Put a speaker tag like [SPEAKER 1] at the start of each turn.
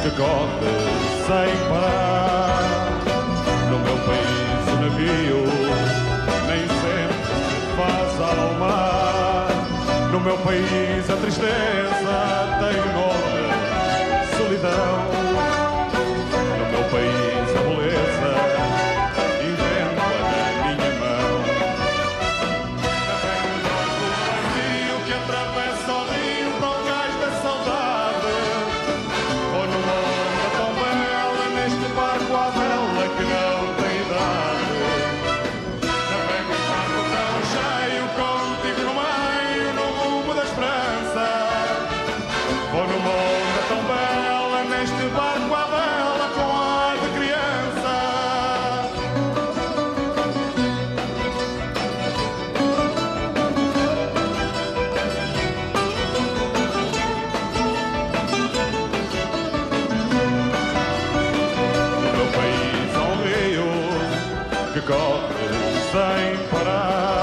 [SPEAKER 1] Que corre sem parar. No meu país o navio nem sempre faz ao mar. No meu país a tristeza tem nome, solidão. No meu país a beleza invento na minha mão. Navego no barco vazio que atravessa o rio para o cais da saudade. Ou numa onda tão bela neste barco à vela que não tem idade. Navego um barco tão cheio contigo no meio, no rumo da esperança. Ou numa onda tão bela neste barco à vela com ar de criança. No meu país há um rio que corre sem parar.